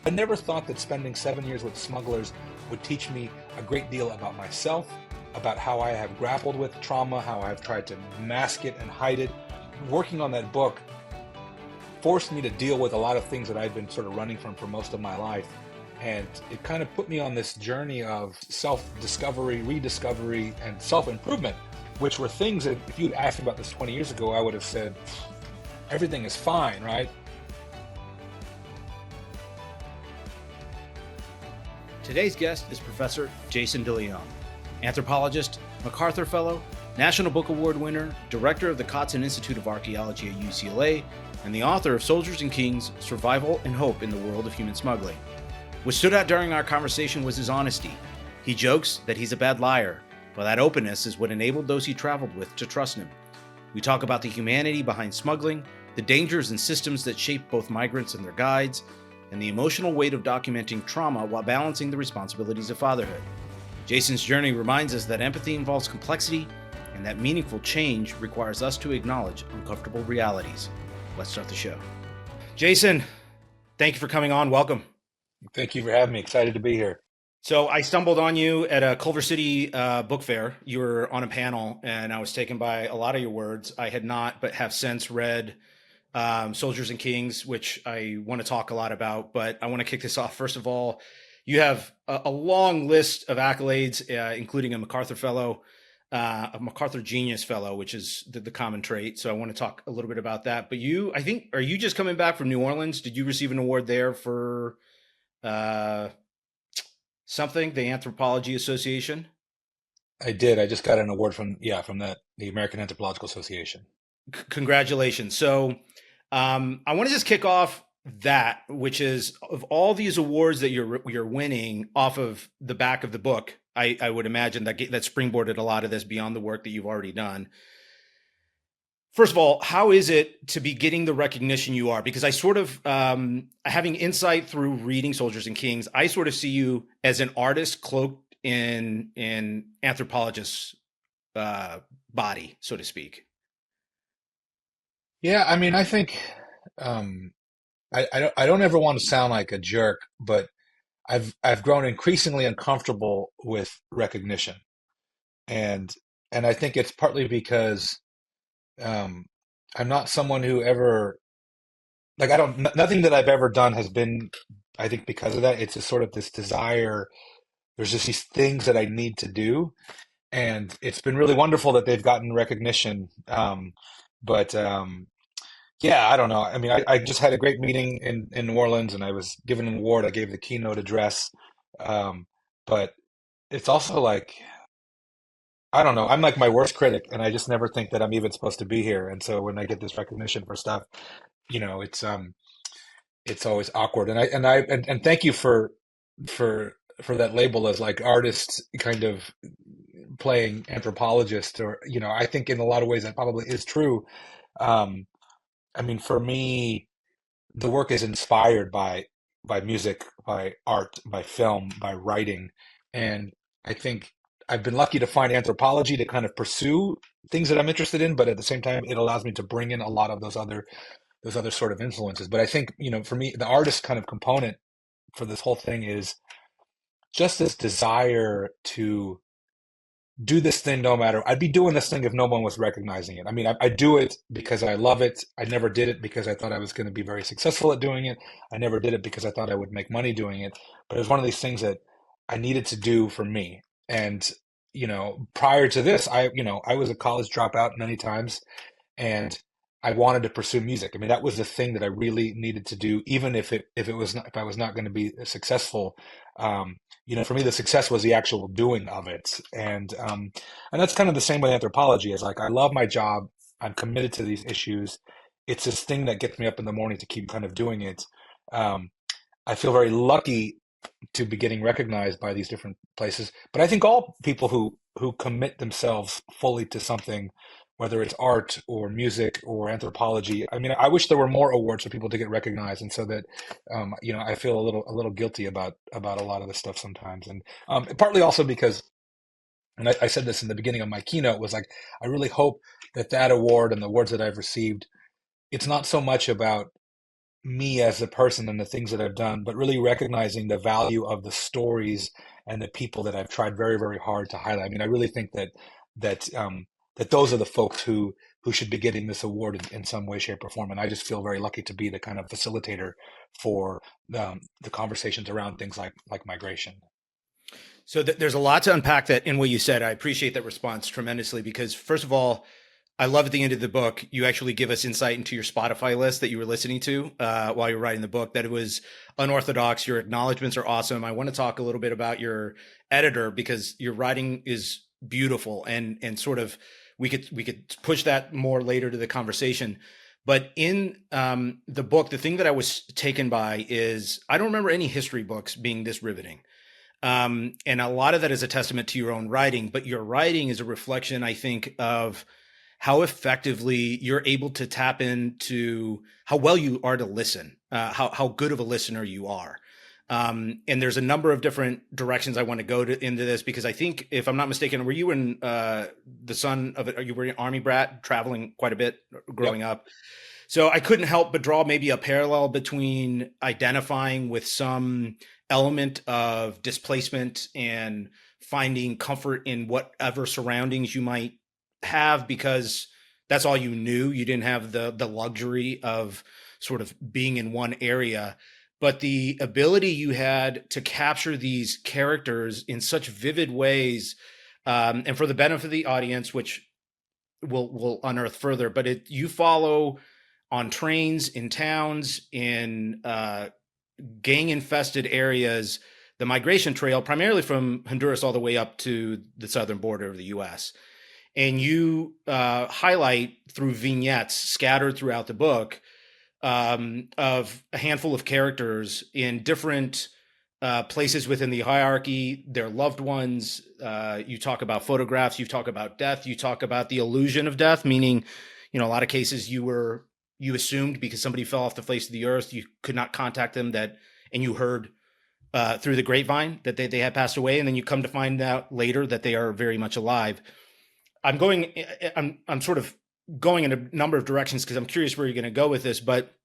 I never thought that spending 7 years with smugglers would teach me a great deal about myself, about how I have grappled with trauma, how I've tried to mask it and hide it. Working on that book forced me to deal with a lot of things that I'd been sort of running from for most of my life. And it kind of put me on this journey of self-discovery, rediscovery, and self-improvement, which were things that if you'd asked me about this 20 years ago, I would have said, everything is fine, right? Today's guest is Professor Jason De León, anthropologist, MacArthur Fellow, National Book Award winner, director of the Cotsen Institute of Archaeology at UCLA, and the author of Soldiers and Kings, Survival and Hope in the World of Human Smuggling. What stood out during our conversation was his honesty. He jokes that he's a bad liar, but that openness is what enabled those he traveled with to trust him. We talk about the humanity behind smuggling, the dangers and systems that shape both migrants and their guides, and the emotional weight of documenting trauma while balancing the responsibilities of fatherhood. Jason's journey reminds us that empathy involves complexity and that meaningful change requires us to acknowledge uncomfortable realities. Let's start the show. Jason, thank you for coming on. Welcome. Thank you for having me. Excited to be here. So I stumbled on you at a Culver City book fair. You were on a panel, and I was taken by a lot of your words. I had not, but have since read Soldiers and Kings, which I want to talk a lot about. But I want to kick this off. First of all, you have a long list of accolades, including a MacArthur Fellow, a MacArthur Genius Fellow, which is the common trait. So I want to talk a little bit about that. But I think, are you just coming back from New Orleans? Did you receive an award there for something, the Anthropology Association? I did. I just got an award from the American Anthropological Association. Congratulations. So I want to just kick off that, which is, of all these awards that you're winning off of the back of the book, I would imagine that springboarded a lot of this beyond the work that you've already done. First of all, how is it to be getting the recognition you are? Because I sort of, having insight through reading Soldiers and Kings, I sort of see you as an artist cloaked in anthropologist's body, so to speak. Yeah, I mean, I think I don't ever want to sound like a jerk, but I've grown increasingly uncomfortable with recognition, and I think it's partly because I'm not someone who ever nothing that I've ever done has been, I think, because of that. It's just sort of this desire. There's just these things that I need to do, and it's been really wonderful that they've gotten recognition. But yeah, I don't know. I mean, I just had a great meeting in New Orleans, and I was given an award. I gave the keynote address, but it's also like, I don't know. I'm like my worst critic, and I just never think that I'm even supposed to be here. And so when I get this recognition for stuff, it's always awkward. And thank you for that label as like artist kind of playing anthropologist, or I think in a lot of ways that probably is true. I mean, for me, the work is inspired by music, by art, by film, by writing, and I think I've been lucky to find anthropology to kind of pursue things that I'm interested in, but at the same time, it allows me to bring in a lot of those other sort of influences. But I think, for me, the artist kind of component for this whole thing is just this desire to do this thing no matter. I'd be doing this thing if no one was recognizing it. I mean, I do it because I love it. I never did it because I thought I was going to be very successful at doing it. I never did it because I thought I would make money doing it. But it was one of these things that I needed to do for me. And, prior to this, I was a college dropout many times, and I wanted to pursue music. I mean, that was the thing that I really needed to do, even if I was not going to be successful. For me, the success was the actual doing of it, and that's kind of the same with anthropology. It's like, I love my job. I'm committed to these issues. It's this thing that gets me up in the morning to keep kind of doing it. I feel very lucky to be getting recognized by these different places. But I think all people who commit themselves fully to something, whether it's art or music or anthropology, I mean, I wish there were more awards for people to get recognized, and so that I feel a little guilty about a lot of this stuff sometimes, and partly also because, and I said this in the beginning of my keynote, was like, I really hope that award and the awards that I've received, it's not so much about me as a person and the things that I've done, but really recognizing the value of the stories and the people that I've tried very, very hard to highlight. I mean, I really think that those are the folks who should be getting this award in some way, shape, or form. And I just feel very lucky to be the kind of facilitator for the conversations around things like migration. So there's a lot to unpack that in what you said. I appreciate that response tremendously because, first of all, I love at the end of the book, you actually give us insight into your Spotify list that you were listening to while you were writing the book, that it was unorthodox. Your acknowledgments are awesome. I want to talk a little bit about your editor because your writing is beautiful and sort of we could push that more later to the conversation. But in the book, the thing that I was taken by is I don't remember any history books being this riveting. And a lot of that is a testament to your own writing, but your writing is a reflection, I think, of how effectively you're able to tap into how well you are to listen, how good of a listener you are. And there's a number of different directions I want to go into this because I think, if I'm not mistaken, were you in the son of it? You were an Army brat, traveling quite a bit growing Yep. up. So I couldn't help but draw maybe a parallel between identifying with some element of displacement and finding comfort in whatever surroundings you might have because that's all you knew. You didn't have the luxury of sort of being in one area, but the ability you had to capture these characters in such vivid ways, and for the benefit of the audience, which we'll unearth further, but you follow on trains, in towns, in gang infested areas, the migration trail, primarily from Honduras all the way up to the southern border of the US. And you highlight through vignettes scattered throughout the book of a handful of characters in different places within the hierarchy, their loved ones. You talk about photographs, you talk about death, you talk about the illusion of death, meaning, a lot of cases you assumed because somebody fell off the face of the earth, you could not contact them, and you heard through the grapevine that they had passed away, and then you come to find out later that they are very much alive. I'm sort of going in a number of directions because I'm curious where you're going to go with this, but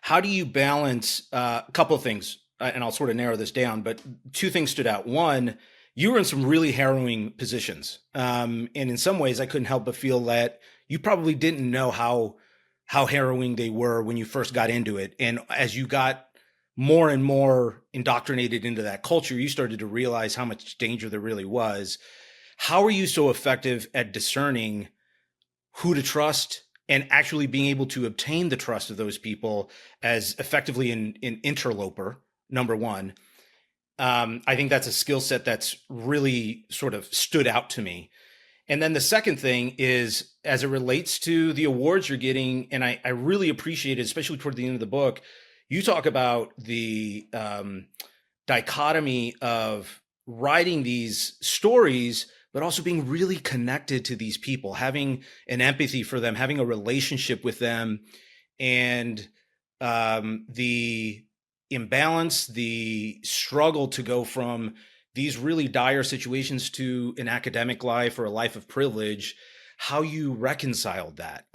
how do you balance a couple of things? And I'll sort of narrow this down, but two things stood out. One, you were in some really harrowing positions. And in some ways I couldn't help but feel that you probably didn't know how harrowing they were when you first got into it. And as you got more and more indoctrinated into that culture, you started to realize how much danger there really was. How are you so effective at discerning who to trust and actually being able to obtain the trust of those people as effectively an interloper, number one? I think that's a skill set that's really sort of stood out to me. And then the second thing is, as it relates to the awards you're getting, and I really appreciate it, especially toward the end of the book, you talk about the dichotomy of writing these stories, but also being really connected to these people, having an empathy for them, having a relationship with them, and the imbalance, the struggle to go from these really dire situations to an academic life or a life of privilege, how you reconciled that.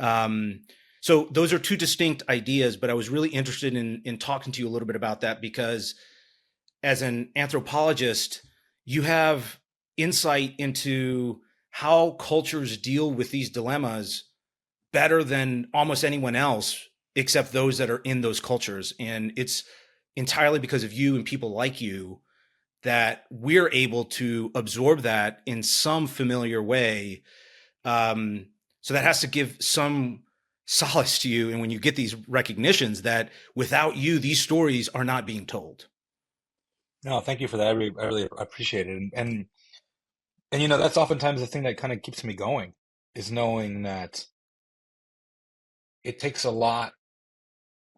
So those are two distinct ideas, but I was really interested in talking to you a little bit about that because as an anthropologist, you have insight into how cultures deal with these dilemmas better than almost anyone else, except those that are in those cultures. And it's entirely because of you and people like you that we're able to absorb that in some familiar way. So that has to give some solace to you. And when you get these recognitions that without you, these stories are not being told. No, thank you for that. I really appreciate it. And that's oftentimes the thing that kind of keeps me going is knowing that it takes a lot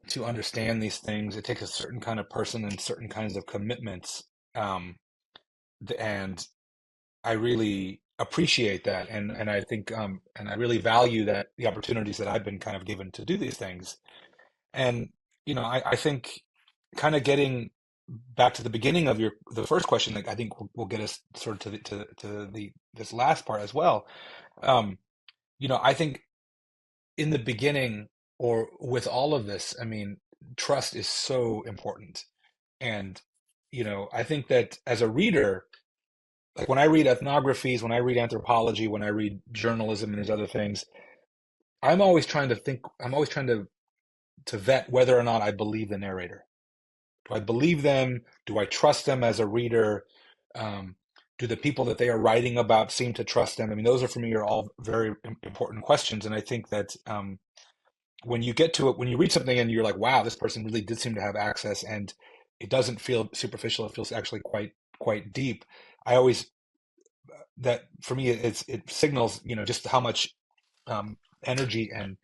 to understand these things. It takes a certain kind of person and certain kinds of commitments. Um, and I really appreciate that. And I think, and I really value that the opportunities that I've been kind of given to do these things. And, I think kind of getting back to the beginning of the first question, like I think will get us sort of to the this last part as well. I think in the beginning or with all of this, I mean, trust is so important. And, I think that as a reader, like when I read ethnographies, when I read anthropology, when I read journalism and these other things, I'm always trying to vet whether or not I believe the narrator. Do I believe them? Do I trust them as a reader? Um, do the people that they are writing about seem to trust them? I mean, those are for me are all very important questions. And I think that when you get to it, when you read something and you're like, wow, this person really did seem to have access, and it doesn't feel superficial, it feels actually quite deep. I always that for me it signals just how much energy and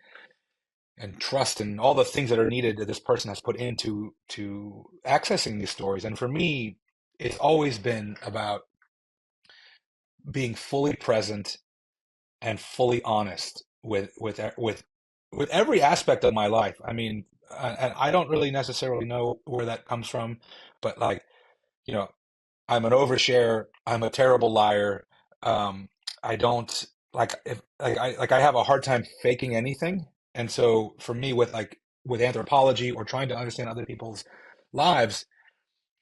trust and all the things that are needed that this person has put into to accessing these stories. And for me, it's always been about being fully present and fully honest with every aspect of my life. I mean, and I don't really necessarily know where that comes from, but like, you know, I'm an overshare. I'm a terrible liar. Um, I don't like if like I have a hard time faking anything. And so for me, with anthropology or trying to understand other people's lives,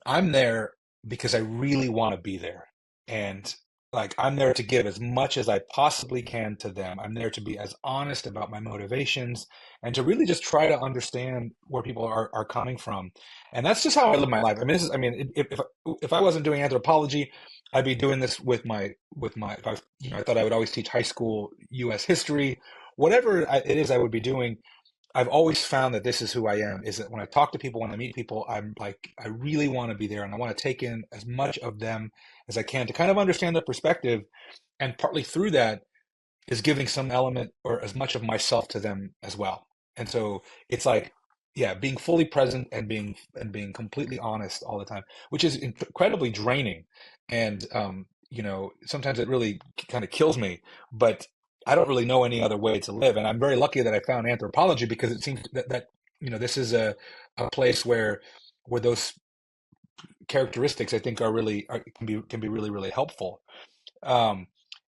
I'm there because I really want to be there. And like I'm there to give as much as I possibly can to them. I'm there to be as honest about my motivations and to really just try to understand where people are coming from. And that's just how I live my life. I mean, if I wasn't doing anthropology, I'd be doing this if I thought I would always teach high school US history, whatever it is I would be doing. I've always found that this is who I am, is that when I talk to people, when I meet people, I'm like, I really want to be there and I want to take in as much of them as I can to kind of understand their perspective. And partly through that is giving some element or as much of myself to them as well. And so it's like, yeah, being fully present and being completely honest all the time, which is incredibly draining. And sometimes it really kind of kills me, but I don't really know any other way to live. And I'm very lucky that I found anthropology because it seems that this is a place where those characteristics I think can be really, really helpful. Um,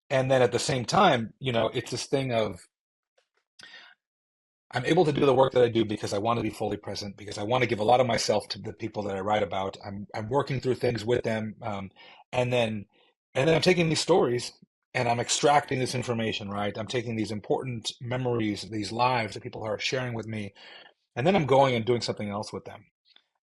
and then at the same time, it's this thing of I'm able to do the work that I do because I want to be fully present, because I want to give a lot of myself to the people that I write about. I'm working through things with them, and then I'm taking these stories and I'm extracting this information, right? I'm taking these important memories, these lives that people are sharing with me, and then I'm going and doing something else with them.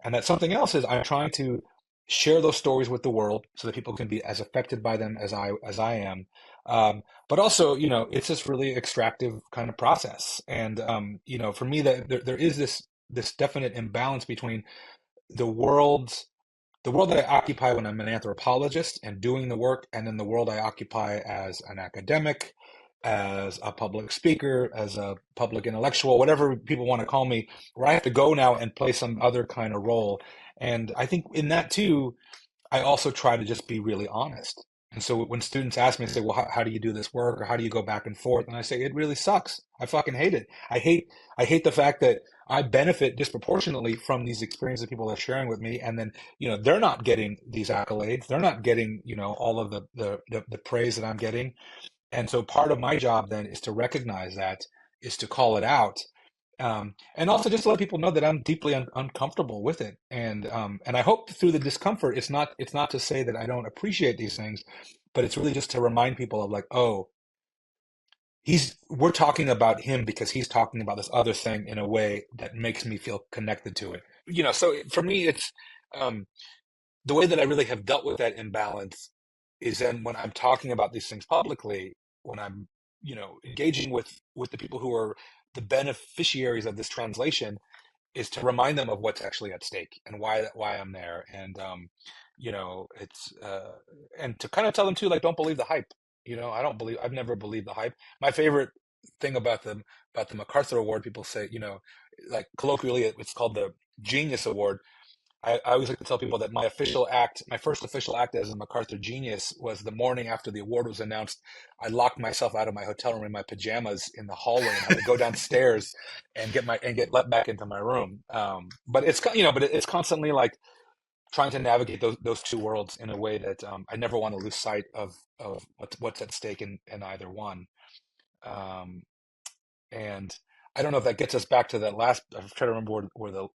And that something else is I'm trying to share those stories with the world so that people can be as affected by them as I am. But also, it's this really extractive kind of process. And for me, that there is this definite imbalance between the world the world that I occupy when I'm an anthropologist and doing the work, and then the world I occupy as an academic, as a public speaker, as a public intellectual, whatever people want to call me, where I have to go now and play some other kind of role. And I think in that too, I also try to just be really honest. And so when students ask me, say, well, how do you do this work or how do you go back and forth? And I say, it really sucks. I fucking hate it. I hate the fact that I benefit disproportionately from these experiences people are sharing with me. And then, they're not getting these accolades. They're not getting, all of the praise that I'm getting. And so part of my job then is to recognize that, is to call it out, and also just to let people know that I'm deeply uncomfortable with it. And I hope through the discomfort, it's not to say that I don't appreciate these things, but it's really just to remind people of like, oh, we're talking about him because he's talking about this other thing in a way that makes me feel connected to it. So for me, it's um, the way that I really have dealt with that imbalance is then when I'm talking about these things publicly, when I'm, engaging with the people who are the beneficiaries of this translation, is to remind them of what's actually at stake and why I'm there. And it's and to kind of tell them too, like, don't believe the hype. I've never believed the hype. My favorite thing about the MacArthur Award, people say, like colloquially, it's called the Genius Award. I always like to tell people that my first official act as a MacArthur genius was the morning after the award was announced. I locked myself out of my hotel room in my pajamas in the hallway and had to go downstairs and get let back into my room. But it's constantly like trying to navigate those two worlds in a way that I never want to lose sight of what's at stake in either one. Um, and I don't know if that gets us back to that last. I'm trying to remember where the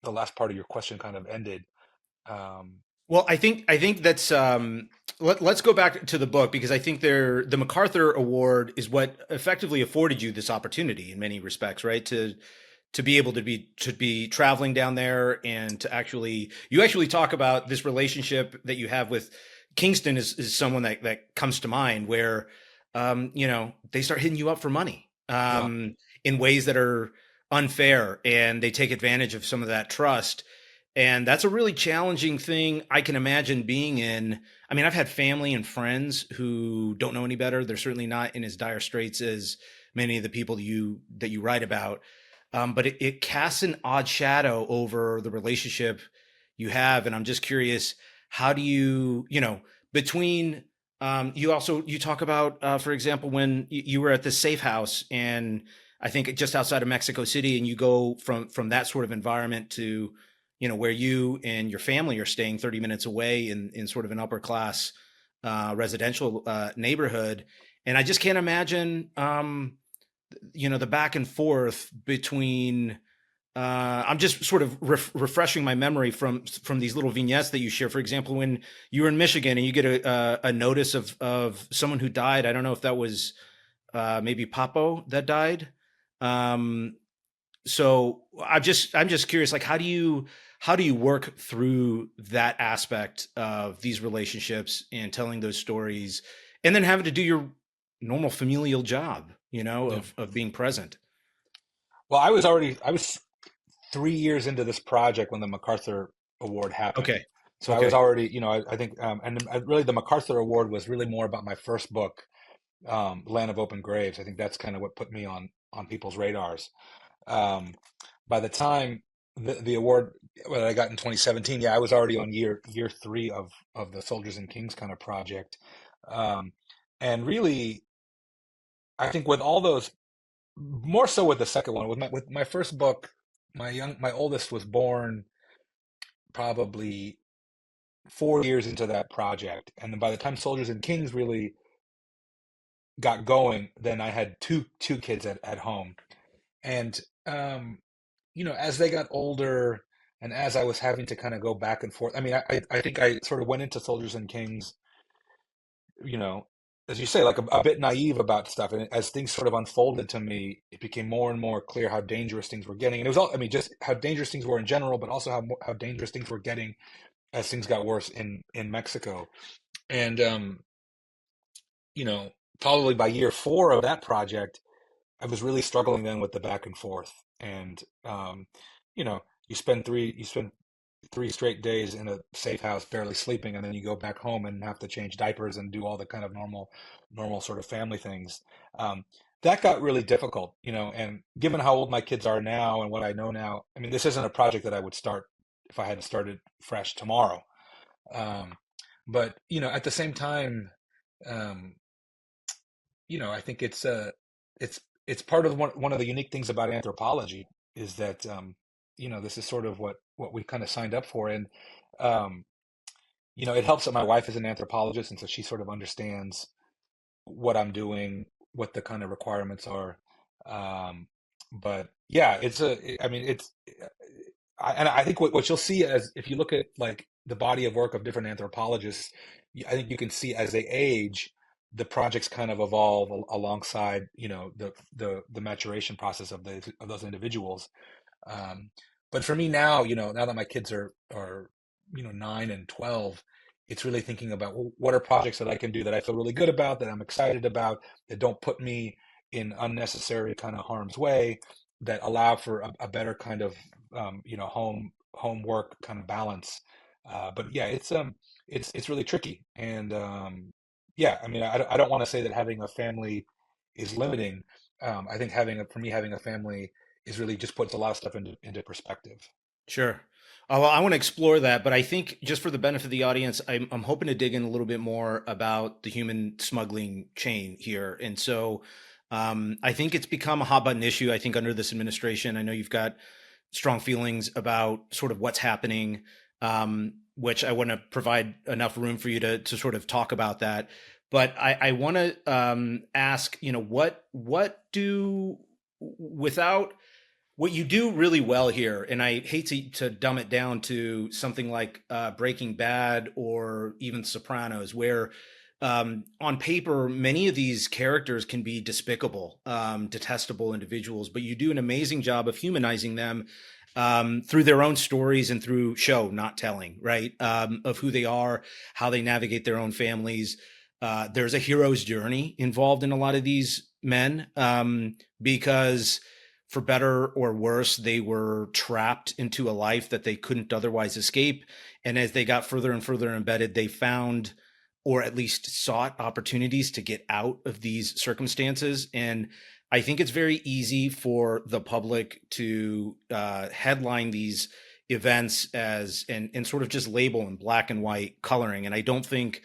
the last part of your question kind of ended. Um, Well, I think that's let's go back to the book because I think the MacArthur Award is what effectively afforded you this opportunity in many respects, right? To be able to be traveling down there and to actually you actually talk about this relationship that you have with Kingston is someone that comes to mind where they start hitting you up for money yeah, in ways that are unfair and they take advantage of some of that trust. And that's a really challenging thing I can imagine being in. I mean, I've had family and friends who don't know any better. They're certainly not in as dire straits as many of the people that you write about. But it casts an odd shadow over the relationship you have. And I'm just curious, how do between you talk about, for example, when you were at the safe house and I think just outside of Mexico City, and you go from that sort of environment to where you and your family are staying 30 minutes away in sort of an upper class residential neighborhood. And I just can't imagine, the back and forth between, I'm just sort of refreshing my memory from these little vignettes that you share. For example, when you were in Michigan and you get a notice of someone who died, I don't know if that was maybe Papo that died. Um, so I'm just curious, like how do you work through that aspect of these relationships and telling those stories, and then having to do your normal familial job, yeah. of being present. Well, I was 3 years into this project when the MacArthur Award happened. Okay, So I was okay, already, I think, really the MacArthur Award was really more about my first book, Land of Open Graves. I think that's kind of what put me on people's radars. Um, by the time the award that I got in 2017, yeah, I was already on year three of the Soldiers and Kings kind of project. Um, and really, I think with all those, more so with the second one, with my first book, my oldest was born probably 4 years into that project, and then by the time Soldiers and Kings really got going, then I had two kids at home, and as they got older, and as I was having to kind of go back and forth, I mean, I think I sort of went into Soldiers and Kings, you know, as you say, like a bit naive about stuff. And as things sort of unfolded to me, it became more and more clear how dangerous things were getting. And it was all, I mean, just how dangerous things were in general, but also how dangerous things were getting as things got worse in Mexico. And, you know, probably by year four of that project, I was really struggling then with the back and forth. And, you know, you spend 3 straight days in a safe house, barely sleeping, and then you go back home and have to change diapers and do all the kind of normal sort of family things. Um, that got really difficult, and given how old my kids are now and what I know now, I mean, this isn't a project that I would start if I had started fresh tomorrow. Um, but, at the same time, um, I think it's it's part of one of the unique things about anthropology is that this is sort of what we kind of signed up for, and um, it helps that my wife is an anthropologist, and so she sort of understands what I'm doing, what the kind of requirements are. Um, but yeah, I mean, and I think what you'll see as if you look at like the body of work of different anthropologists, I think you can see as they age, the projects kind of evolve alongside, the maturation process of those individuals. Um, but for me now, now that my kids are 9 and 12, it's really thinking about, well, what are projects that I can do that I feel really good about, that I'm excited about, that don't put me in unnecessary kind of harm's way, that allow for a better kind of home work kind of balance. But yeah, it's really tricky, and yeah, I mean, I don't want to say that having a family is limiting. I think for me having a family is really just puts a lot of stuff into perspective. sure. Well, I want to explore that, but I think just for the benefit of the audience, I'm hoping to dig in a little bit more about the human smuggling chain here. And so I think it's become a hot button issue, I think, under this administration. I know you've got strong feelings about sort of what's happening, which I want to provide enough room for you to sort of talk about that. But I want to ask, what do without what you do really well here, and I hate to dumb it down to something like Breaking Bad or even Sopranos, where on paper many of these characters can be despicable, detestable individuals, but you do an amazing job of humanizing them through their own stories and through show, not telling, right? Of who they are, how they navigate their own families. There's a hero's journey involved in a lot of these men because for better or worse, they were trapped into a life that they couldn't otherwise escape. And as they got further and further embedded, they found or at least sought opportunities to get out of these circumstances. And I think it's very easy for the public to headline these events as and sort of just label in black and white coloring. And I don't think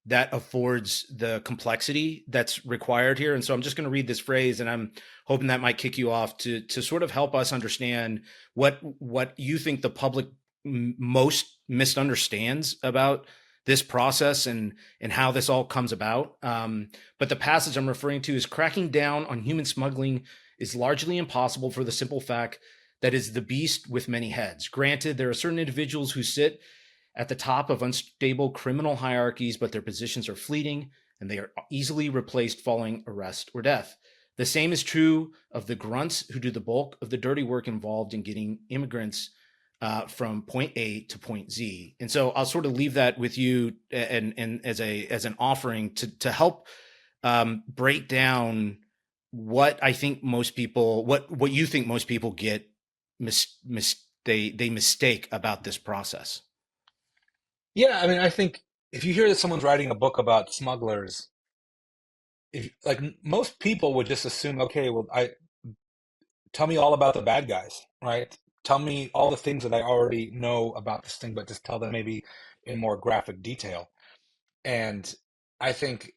that affords the complexity that's required here. And so I'm just going to read this phrase, and I'm hoping that might kick you off to sort of help us understand what you think the public most misunderstands about this process and how this all comes about. But the passage I'm referring to is cracking down on human smuggling is largely impossible for the simple fact that it's the beast with many heads. Granted, there are certain individuals who sit at the top of unstable criminal hierarchies, but their positions are fleeting and they are easily replaced following arrest or death. The same is true of the grunts who do the bulk of the dirty work involved in getting immigrants from point A to point Z. And so I'll sort of leave that with you and as an offering to help break down what I think most people, what you think most people get they mistake about this process. Yeah, I mean, I think if you hear that someone's writing a book about smugglers, if like most people would just assume, okay, well, I tell me all about the bad guys, right? Tell me all the things that I already know about this thing, but just tell them maybe in more graphic detail. And I think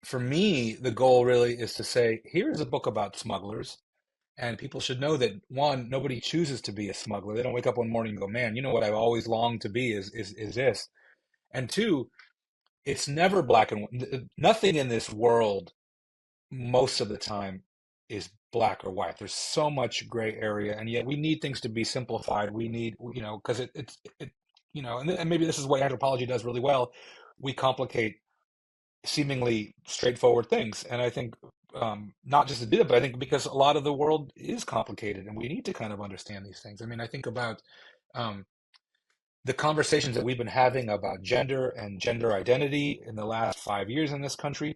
for me, the goal really is to say, here's a book about smugglers. And people should know that one, nobody chooses to be a smuggler. They don't wake up one morning and go, man, you know what I've always longed to be is this. And two, it's never black and white. Nothing in this world most of the time is black or white. There's so much gray area, and yet we need things to be simplified. We need, because and maybe this is what anthropology does really well. We complicate seemingly straightforward things, and I think not just to do it, but I think because a lot of the world is complicated, and we need to kind of understand these things. I mean, I think about um, the conversations that we've been having about gender and gender identity in the last 5 years in this country.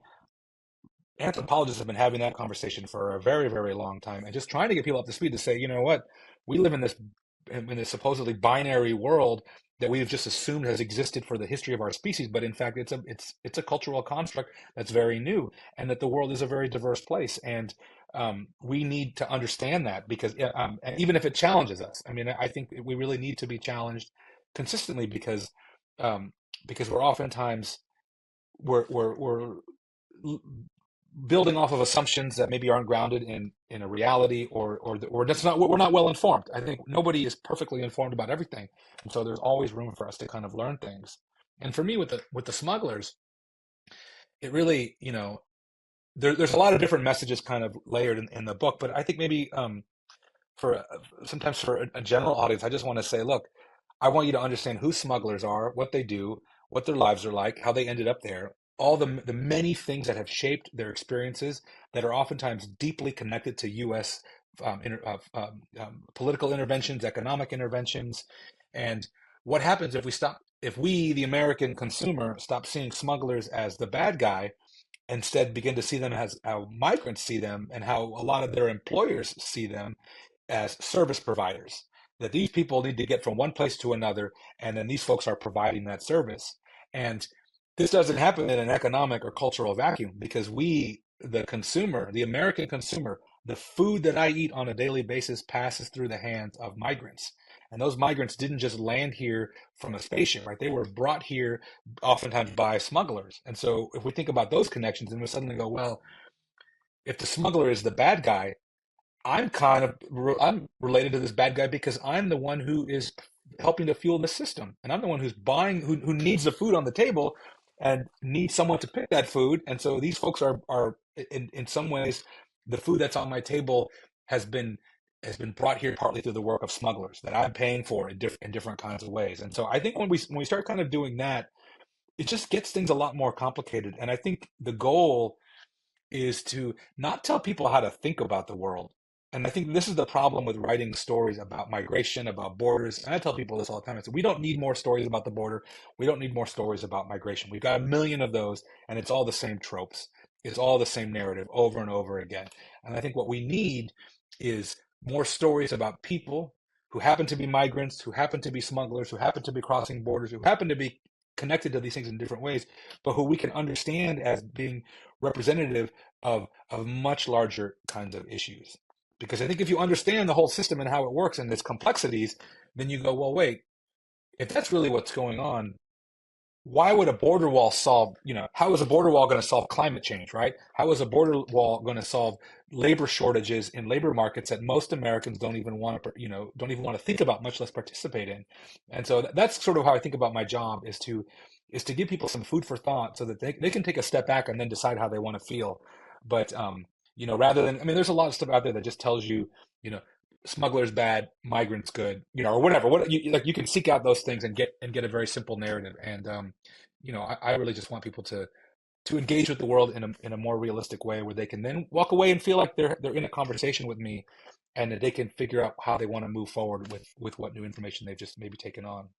Anthropologists have been having that conversation for a very, very long time, and just trying to get people up to speed to say, you know what, we live in this supposedly binary world that we've just assumed has existed for the history of our species, but in fact, it's a cultural construct that's very new, and that the world is a very diverse place, and we need to understand that because and even if it challenges us, I mean, I think we really need to be challenged consistently because we're oftentimes we're building off of assumptions that maybe aren't grounded in a reality or that's not we're not well informed. I think nobody is perfectly informed about everything, and so there's always room for us to kind of learn things. And for me, with the smugglers, it really there's a lot of different messages kind of layered in the book, but I think maybe for sometimes for a general audience, I just want to say, look, I want you to understand who smugglers are, what they do, what their lives are like, how they ended up there, all the many things that have shaped their experiences that are oftentimes deeply connected to U.S. Political interventions, economic interventions, and what happens if we, the American consumer, stop seeing smugglers as the bad guy, instead begin to see them as how migrants see them and how a lot of their employers see them as service providers, that these people need to get from one place to another, and then these folks are providing that service. And this doesn't happen in an economic or cultural vacuum because we, the consumer, the American consumer, the food that I eat on a daily basis passes through the hands of migrants. And those migrants didn't just land here from a spaceship, right? They were brought here oftentimes by smugglers. And so if we think about those connections, then we suddenly go, well, if the smuggler is the bad guy, I'm related to this bad guy because I'm the one who is helping to fuel the system, and I'm the one who's buying, who needs the food on the table, and needs someone to pick that food. And so these folks are in some ways, the food that's on my table has been has been brought here partly through the work of smugglers that I'm paying for in different kinds of ways. And so I think when we start kind of doing that, it just gets things a lot more complicated. And I think the goal is to not tell people how to think about the world. And I think this is the problem with writing stories about migration, about borders. And I tell people this all the time. I say, we don't need more stories about the border. We don't need more stories about migration. We've got a million of those, and it's all the same tropes. It's all the same narrative over and over again. And I think what we need is more stories about people who happen to be migrants, who happen to be smugglers, who happen to be crossing borders, who happen to be connected to these things in different ways, but who we can understand as being representative of much larger kinds of issues. Because I think if you understand the whole system and how it works and its complexities, then you go, well, wait, if that's really what's going on, why would a border wall solve, how is a border wall going to solve climate change, right? How is a border wall going to solve labor shortages in labor markets that most Americans don't even want to, don't even want to think about, much less participate in? And so that's sort of how I think about my job is to give people some food for thought so that they can take a step back and then decide how they want to feel. But, rather than, I mean, there's a lot of stuff out there that just tells you, you know, smugglers bad, migrants good, or whatever. You can seek out those things and get a very simple narrative. And I really just want people to engage with the world in a more realistic way, where they can then walk away and feel like they're in a conversation with me, and that they can figure out how they want to move forward with what new information they've just maybe taken on.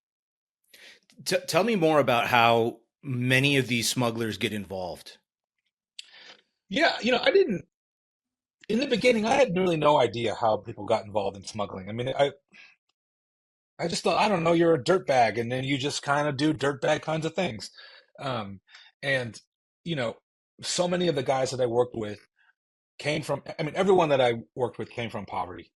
Tell me more about how many of these smugglers get involved. Yeah, I didn't in the beginning. I had really no idea how people got involved in smuggling. I mean, I just thought, I don't know, you're a dirtbag, and then you just kind of do dirtbag kinds of things. Um, and, you know, so many of the guys that I worked with came from, I mean, everyone that I worked with came from poverty,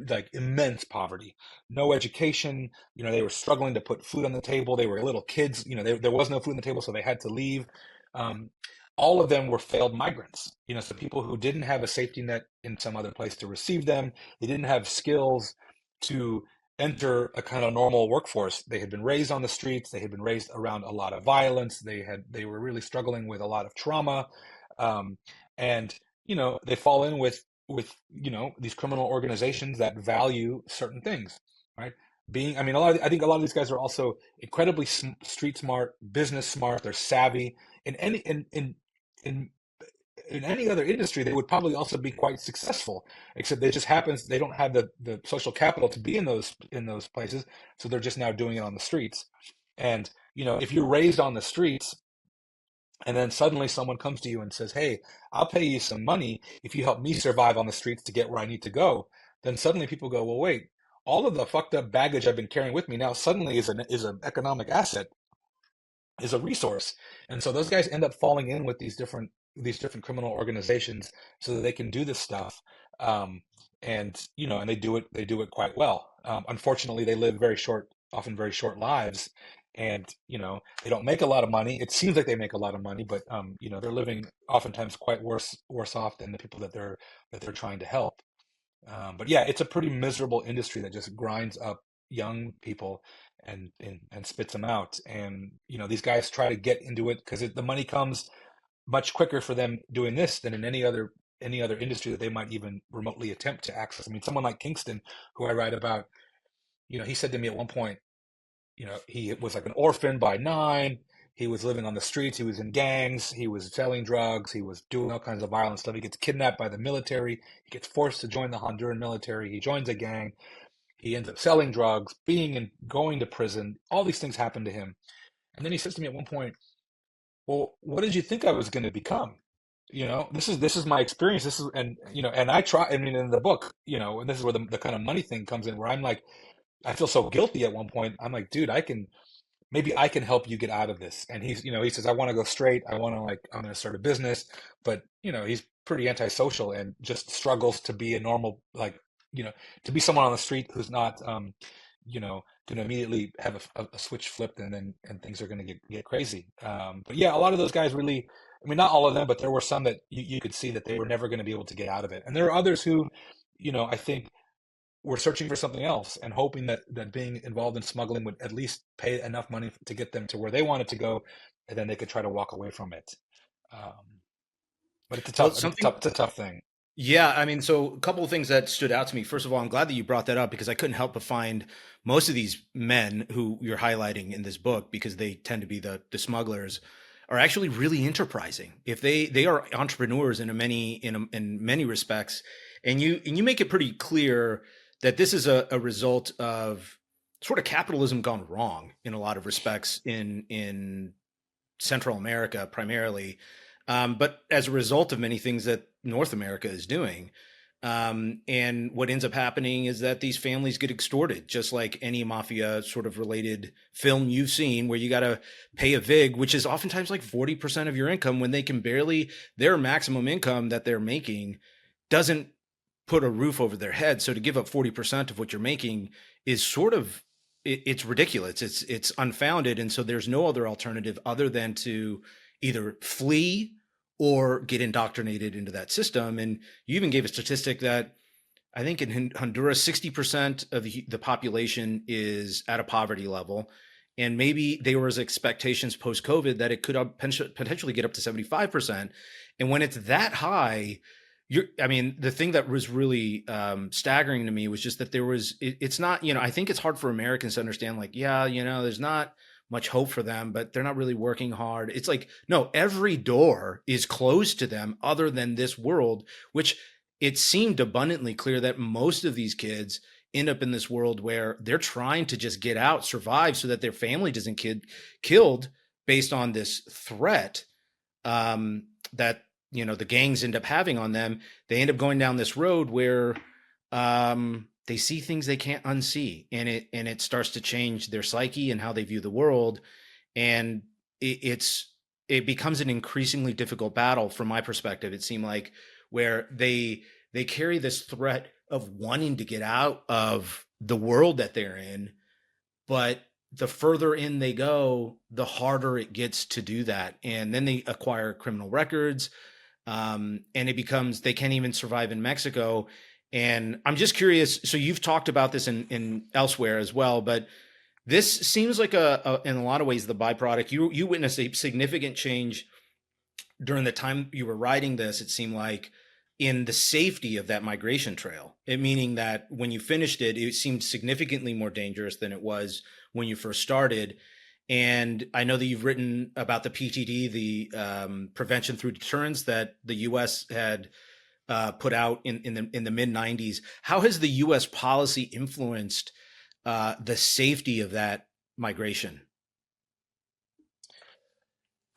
like immense poverty, no education. They were struggling to put food on the table. They were little kids. There was no food on the table, so they had to leave. Um, all of them were failed migrants. So people who didn't have a safety net in some other place to receive them. They didn't have skills to enter a kind of normal workforce. They had been raised on the streets. They had been raised around a lot of violence. They were really struggling with a lot of trauma. Um, and they fall in with these criminal organizations that value certain things, right? I mean, I think a lot of these guys are also incredibly street smart, business smart. They're savvy. In any in in any other industry, they would probably also be quite successful. Except they just happens they don't have the social capital to be in those places, so they're just now doing it on the streets. And if you're raised on the streets, and then suddenly someone comes to you and says, "Hey, I'll pay you some money if you help me survive on the streets to get where I need to go." Then suddenly people go, "Well, wait, all of the fucked up baggage I've been carrying with me now suddenly is an economic asset, is a resource." And so those guys end up falling in with these different criminal organizations so that they can do this stuff. Um, and they do it quite well. Unfortunately, they live often very short lives, and they don't make a lot of money. It seems like they make a lot of money, but they're living oftentimes quite worse off than the people that they're trying to help. But yeah, it's a pretty miserable industry that just grinds up young people and spits them out. And these guys try to get into it because the money comes much quicker for them doing this than in any other industry that they might even remotely attempt to access. I mean, someone like Kingston, who I write about, he said to me at one point, he was like an orphan by 9. He was living on the streets. He was in gangs. He was selling drugs. He was doing all kinds of violent stuff. He gets kidnapped by the military. He gets forced to join the Honduran military. He joins a gang. He ends up selling drugs, being and going to prison. All these things happen to him. And then he says to me at one point, "Well, what did you think I was going to become? This is my experience. This is and I try. I mean, in the book, and this is where the kind of money thing comes in, where I'm like, I feel so guilty at one point. I'm like, dude, maybe I can help you get out of this." And he says, "I want to go straight. I'm going to start a business." But, he's pretty antisocial and just struggles to be a normal, like, to be someone on the street who's not, going to immediately have a switch flipped, and things are going to get crazy. But yeah, a lot of those guys really, I mean, not all of them, but there were some that you could see that they were never going to be able to get out of it. And there are others who, I think were searching for something else and hoping that being involved in smuggling would at least pay enough money to get them to where they wanted to go, and then they could try to walk away from it. Um, but it's a Well, tough, it's a tough thing. Yeah, I mean, so a couple of things that stood out to me. First of all, I'm glad that you brought that up because I couldn't help but find most of these men who you're highlighting in this book, because they tend to be the smugglers, are actually really enterprising. If they are entrepreneurs in many respects, and you make it pretty clear that this is a result of sort of capitalism gone wrong in a lot of respects in Central America primarily, but as a result of many things that North America is doing. And what ends up happening is that these families get extorted, just like any mafia sort of related film you've seen, where you got to pay a VIG, which is oftentimes like 40% of your income, when they can barely, their maximum income that they're making doesn't put a roof over their head. So to give up 40% of what you're making is sort of, it's ridiculous. It's unfounded. And so there's no other alternative other than to either flee or get indoctrinated into that system. And you even gave a statistic that I think in Honduras, 60% of the population is at a poverty level. And maybe there was expectations post COVID that it could potentially get up to 75%. And when it's that high, I mean, the thing that was really staggering to me was just that it's not, I think it's hard for Americans to understand, like, yeah, there's not much hope for them, but they're not really working hard. It's like, no, every door is closed to them other than this world, which it seemed abundantly clear that most of these kids end up in this world where they're trying to just get out, survive, so that their family doesn't get killed based on this threat that the gangs end up having on them. They end up going down this road where they see things they can't unsee, and it starts to change their psyche and how they view the world, and it becomes an increasingly difficult battle from my perspective. It seemed like, where they carry this threat of wanting to get out of the world that they're in, but the further in they go, the harder it gets to do that. And then they acquire criminal records, and it becomes, they can't even survive in Mexico. And I'm just curious. So you've talked about this in elsewhere as well, but this seems like in a lot of ways the byproduct. You witnessed a significant change during the time you were writing this. It seemed like, in the safety of that migration trail, meaning that when you finished it, it seemed significantly more dangerous than it was when you first started. And I know that you've written about the PTD, the prevention through deterrence, that the U.S. had put out in the mid 90s. How has the U.S. policy influenced the safety of that migration?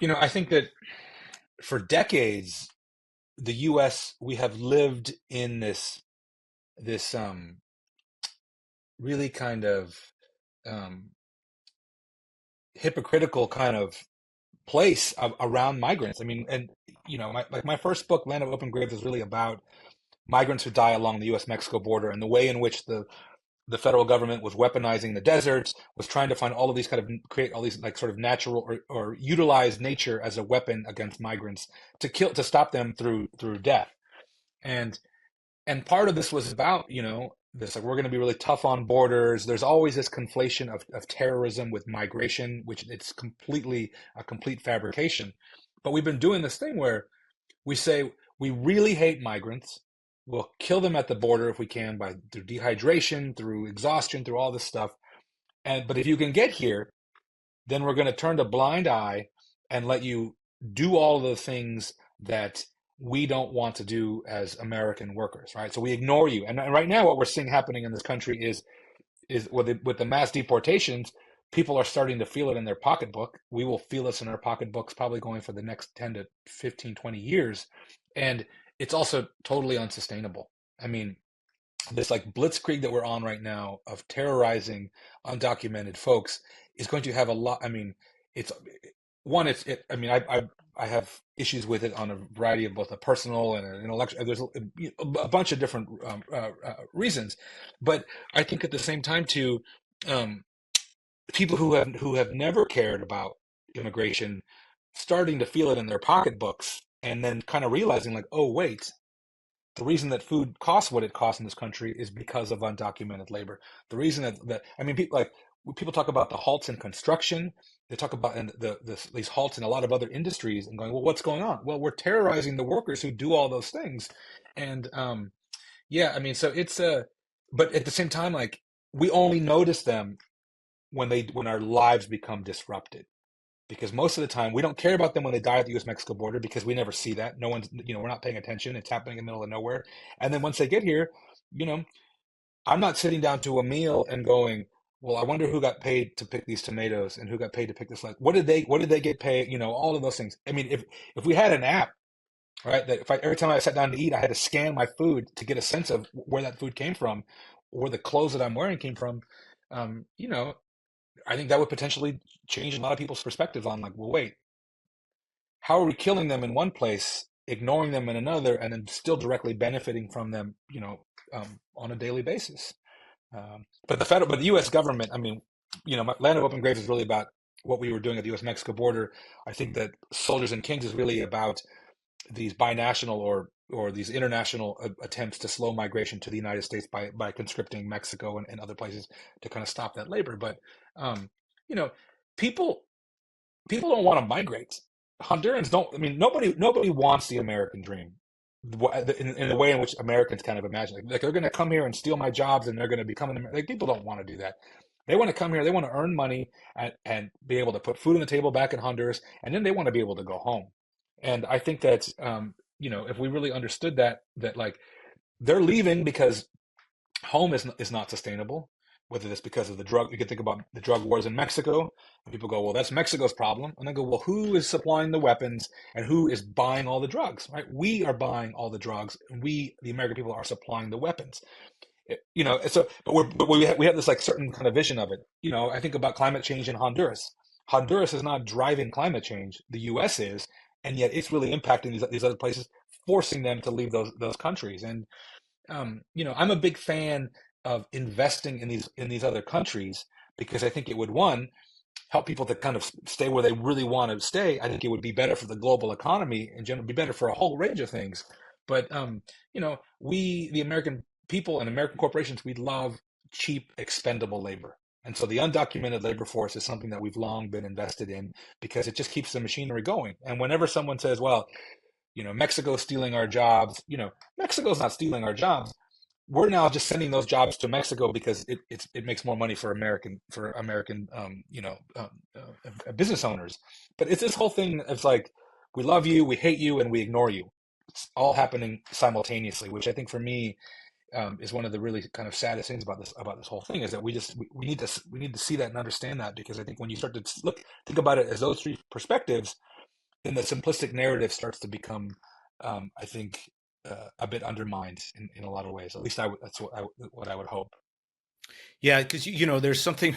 I think that for decades, the U.S., we have lived in this really kind of um, hypocritical kind of place around migrants. I mean, and my first book, Land of Open Graves, is really about migrants who die along the U.S.-Mexico border, and the way in which the federal government was weaponizing the deserts, was trying to find all of these kind of, create all these like sort of natural or utilize nature as a weapon against migrants to stop them through death. And part of this was about, this, like, we're going to be really tough on borders. There's always this conflation of terrorism with migration, which it's completely a complete fabrication. But we've been doing this thing where we say we really hate migrants. We'll kill them at the border if we can, through dehydration, through exhaustion, through all this stuff. But if you can get here, then we're going to turn a blind eye and let you do all the things that we don't want to do as American workers, right? So we ignore you. And right now, what we're seeing happening in this country is with the mass deportations, people are starting to feel it in their pocketbook. We will feel this in our pocketbooks probably going for the next 10 to 15, 20 years. And it's also totally unsustainable. I mean, this like blitzkrieg that we're on right now of terrorizing undocumented folks is going to have a lot. I mean, it's one. I mean, I have issues with it on a variety of both a personal and an intellectual. There's a bunch of different reasons, but I think at the same time too, um, people who have never cared about immigration starting to feel it in their pocketbooks, and then kind of realizing like, oh wait, the reason that food costs what it costs in this country is because of undocumented labor. The reason that I mean, people talk about the halts in construction. they talk about in these halts in a lot of other industries and going, well, what's going on? Well, we're terrorizing the workers who do all those things. And yeah, I mean, so it's but at the same time, like we only notice them when our lives become disrupted. Because most of the time we don't care about them when they die at the U.S. Mexico border because we never see that. No one's, we're not paying attention. It's happening in the middle of nowhere. And then once they get here, you know, I'm not sitting down to a meal and going, well, I wonder who got paid to pick these tomatoes and who got paid to pick this. Like, what did they get paid? All of those things. I mean, if we had an app, right, that if every time I sat down to eat, I had to scan my food to get a sense of where that food came from, or where the clothes that I'm wearing came from, um, you know, I think that would potentially change a lot of people's perspectives on like, well, wait, how are we killing them in one place, ignoring them in another, and then still directly benefiting from them, on a daily basis? But the U.S. government, I mean, Land of Open Graves is really about what we were doing at the U.S. Mexico border. I think that Soldiers and Kings is really about these binational or these international attempts to slow migration to the United States by conscripting Mexico and other places to kind of stop that labor. But um, you know, people people don't want to migrate. Hondurans don't. I mean, nobody wants the American dream in the way in which Americans kind of imagine. Like they're going to come here and steal my jobs, and they're going to become an American. Like people don't want to do that. They want to come here. They want to earn money and be able to put food on the table back in Honduras, and then they want to be able to go home. And I think that if we really understood that like they're leaving because home is not sustainable. Whether that's because of the drug, you can think about the drug wars in Mexico, and people go, "Well, that's Mexico's problem," and they go, "Well, who is supplying the weapons and who is buying all the drugs?" Right? We are buying all the drugs, and we, the American people, are supplying the weapons. But we have this like certain kind of vision of it. I think about climate change in Honduras. Honduras is not driving climate change; the U.S. is, and yet it's really impacting these other places, forcing them to leave those countries. And I'm a big fan of investing in these other countries because I think it would, one, help people to kind of stay where they really want to stay. I think it would be better for the global economy in general, be better for a whole range of things. But we, the American people and American corporations, we love cheap, expendable labor. And so the undocumented labor force is something that we've long been invested in because it just keeps the machinery going. And whenever someone says, well, Mexico's stealing our jobs, Mexico's not stealing our jobs. We're now just sending those jobs to Mexico because it makes more money for American business owners. But it's this whole thing. It's like we love you, we hate you, and we ignore you. It's all happening simultaneously, which I think for me is one of the really kind of saddest things about this whole thing is that we need to see that and understand that because I think when you start to think about it as those three perspectives, then the simplistic narrative starts to become, I think, a bit undermined in a lot of ways. At least that's what I would hope. Yeah, because there's something.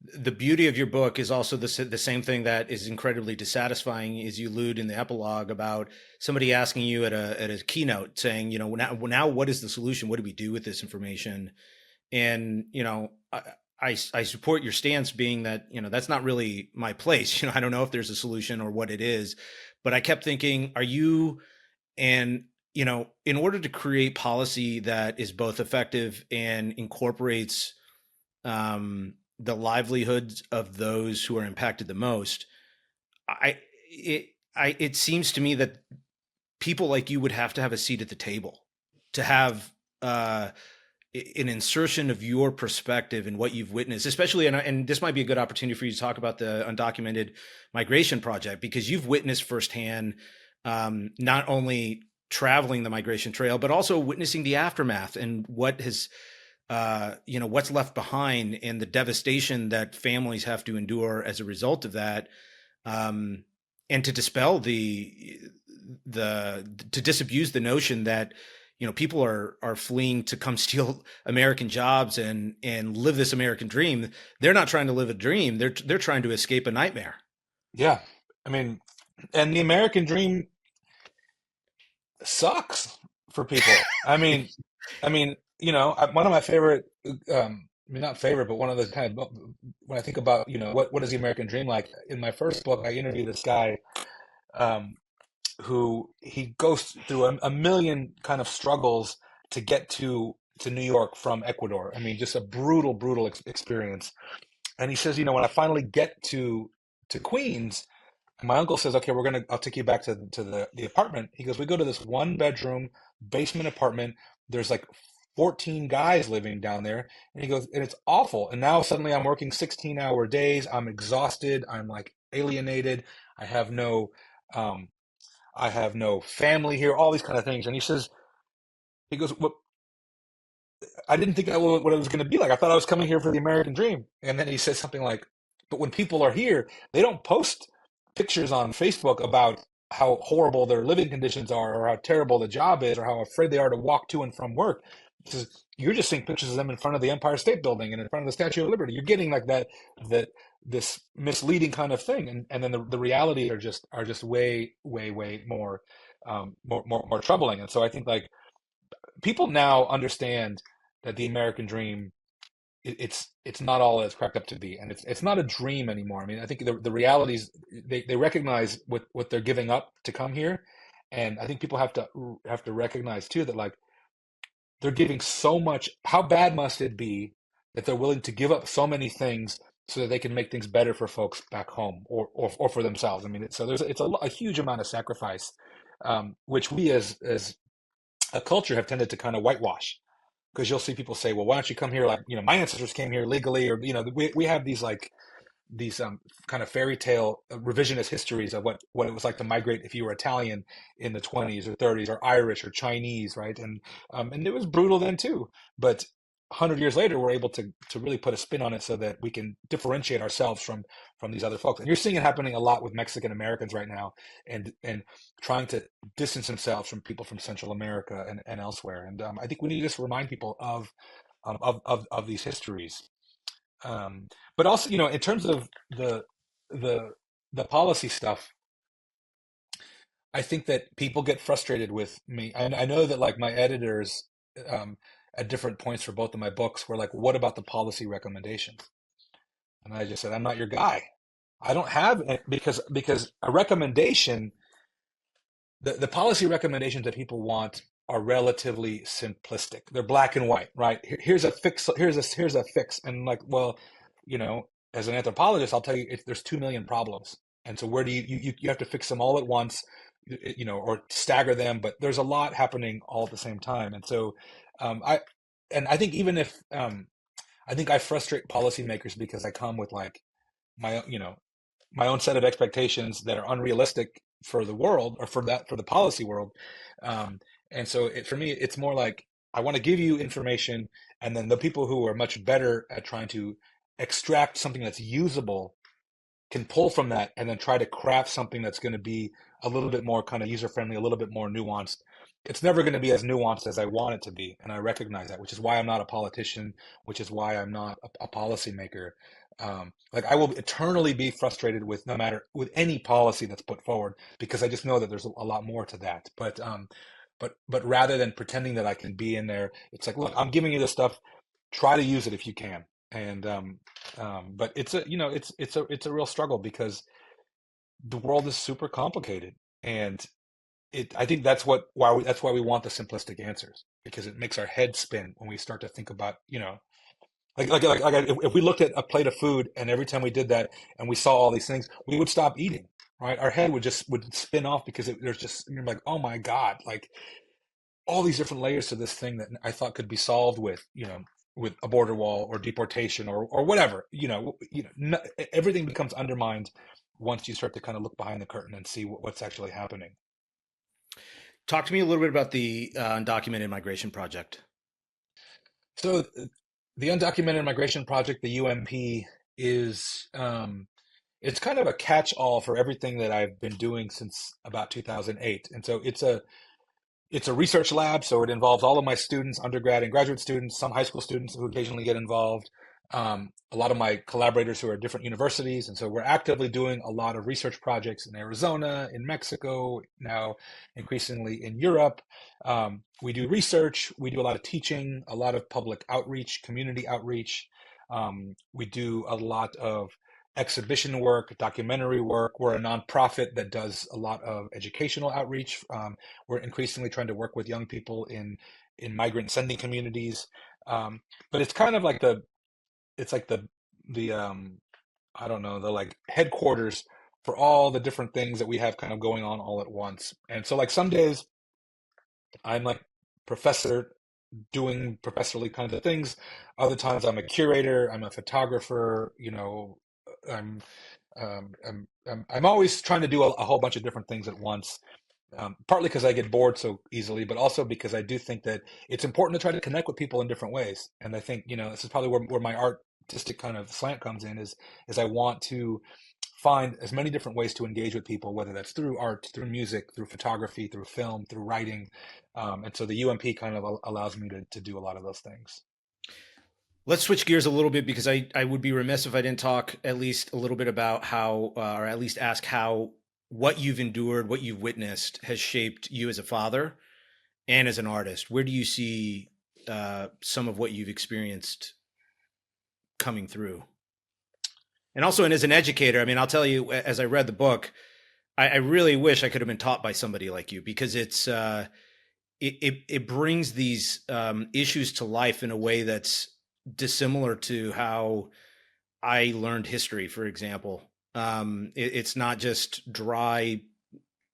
The beauty of your book is also the same thing that is incredibly dissatisfying, as you allude in the epilogue about somebody asking you at a keynote, saying, now what is the solution? What do we do with this information? And I support your stance, being that that's not really my place. I don't know if there's a solution or what it is, but I kept thinking, are you and in order to create policy that is both effective and incorporates the livelihoods of those who are impacted the most, it seems to me that people like you would have to have a seat at the table to have an insertion of your perspective and what you've witnessed, especially, and this might be a good opportunity for you to talk about the Undocumented Migration Project, because you've witnessed firsthand not only traveling the migration trail, but also witnessing the aftermath and what has what's left behind and the devastation that families have to endure as a result of that, and to dispel to disabuse the notion that people are fleeing to come steal American jobs and live this American dream. They're not trying to live a dream. They're trying to escape a nightmare. Yeah, I mean, and the American dream sucks for people. One of my favorite, not favorite, but one of the kind of, when I think about, what is the American dream like? In my first book, I interviewed this guy um, who he goes through a million kind of struggles to get to New York from Ecuador. I mean, just a brutal, brutal experience. And he says, when I finally get to Queens. And my uncle says, okay, I'll take you back to the apartment. He goes, we go to this one bedroom basement apartment. There's like 14 guys living down there. And he goes, and it's awful. And now suddenly I'm working 16-hour days. I'm exhausted. I'm like alienated. I have no, um, I have no family here, all these kind of things. And he goes, well, I didn't think that was what it was going to be like. I thought I was coming here for the American dream. And then he says something like, but when people are here, they don't post pictures on Facebook about how horrible their living conditions are or how terrible the job is or how afraid they are to walk to and from work. He says, you're just seeing pictures of them in front of the Empire State Building and in front of the Statue of Liberty. You're getting like that this misleading kind of thing. And then the reality are just way, way, way more troubling. And so I think like people now understand that the American dream it's not all it's cracked up to be, and it's not a dream anymore. I mean, I think the realities they recognize what they're giving up to come here, and I think people have to recognize too that like they're giving so much. How bad must it be that they're willing to give up so many things so that they can make things better for folks back home or for themselves? I mean, so it's a huge amount of sacrifice, which we as a culture have tended to kind of whitewash because you'll see people say, well, why don't you come here? Like, my ancestors came here legally, or, we have these like these kind of fairy tale revisionist histories of what it was like to migrate if you were Italian in the 20s or 30s or Irish or Chinese, right? And it was brutal then too. But 100 years later, we're able to really put a spin on it so that we can differentiate ourselves from these other folks. And you're seeing it happening a lot with Mexican Americans right now, and trying to distance themselves from people from Central America and elsewhere. And I think we need to just remind people of these histories. But also, in terms of the the policy stuff, I think that people get frustrated with me. I know that like my editors um, at different points for both of my books were like, "What about the policy recommendations?" And I just said, "I'm not your guy. I don't have because a recommendation the policy recommendations that people want are relatively simplistic. They're black and white, right? Here's a fix. Here's a fix. And like, well, as an anthropologist, I'll tell you, there's 2 million problems, and so where do you have to fix them all at once, or stagger them? But there's a lot happening all at the same time, and so I I think even if I think I frustrate policymakers because I come with like my my own set of expectations that are unrealistic for the world or for the policy world. Um, and so for me, it's more like I want to give you information, and then the people who are much better at trying to extract something that's usable can pull from that and then try to craft something that's going to be a little bit more kind of user friendly, a little bit more nuanced. It's never going to be as nuanced as I want it to be, and I recognize that, which is why I'm not a politician, which is why I'm not a policymaker. Like I will eternally be frustrated with no matter with any policy that's put forward because I just know that there's a lot more to that. But rather than pretending that I can be in there, it's like, look, I'm giving you this stuff. Try to use it if you can. And but it's a it's a real struggle because the world is super complicated, and I think that's why we want the simplistic answers because it makes our head spin when we start to think about if we looked at a plate of food and every time we did that and we saw all these things, we would stop eating, right? Our head would spin off because there's just you're like, oh my God, like all these different layers to this thing that I thought could be solved with, with a border wall or deportation or whatever, everything becomes undermined once you start to kind of look behind the curtain and see what's actually happening. Talk to me a little bit about the Undocumented Migration Project. So the Undocumented Migration Project, the UMP, is it's kind of a catch-all for everything that I've been doing since about 2008. And so it's a research lab, so it involves all of my students, undergrad and graduate students, some high school students who occasionally get involved, a lot of my collaborators who are at different universities. And so we're actively doing a lot of research projects in Arizona, in Mexico, now increasingly in Europe. We do research, we do a lot of teaching, a lot of public outreach, community outreach. We do a lot of exhibition work, documentary work. We're a nonprofit that does a lot of educational outreach. We're increasingly trying to work with young people in migrant sending communities. But it's kind of like the I don't know, the like headquarters for all the different things that we have kind of going on all at once. And so like some days I'm like professor doing professorly kinds of things. Other times I'm a curator, I'm a photographer, I'm I'm always trying to do a whole bunch of different things at once. Partly because I get bored so easily, but also because I do think that it's important to try to connect with people in different ways. And I think, this is probably where my artistic kind of slant comes in is I want to find as many different ways to engage with people, whether that's through art, through music, through photography, through film, through writing. And so the UMP kind of allows me to do a lot of those things. Let's switch gears a little bit because I would be remiss if I didn't talk at least a little bit about how, or at least ask how what you've endured, what you've witnessed has shaped you as a father and as an artist. Where do you see some of what you've experienced coming through? And also, and as an educator, I mean, I'll tell you, as I read the book, I really wish I could have been taught by somebody like you because it brings these issues to life in a way that's dissimilar to how I learned history, for example. It's not just dry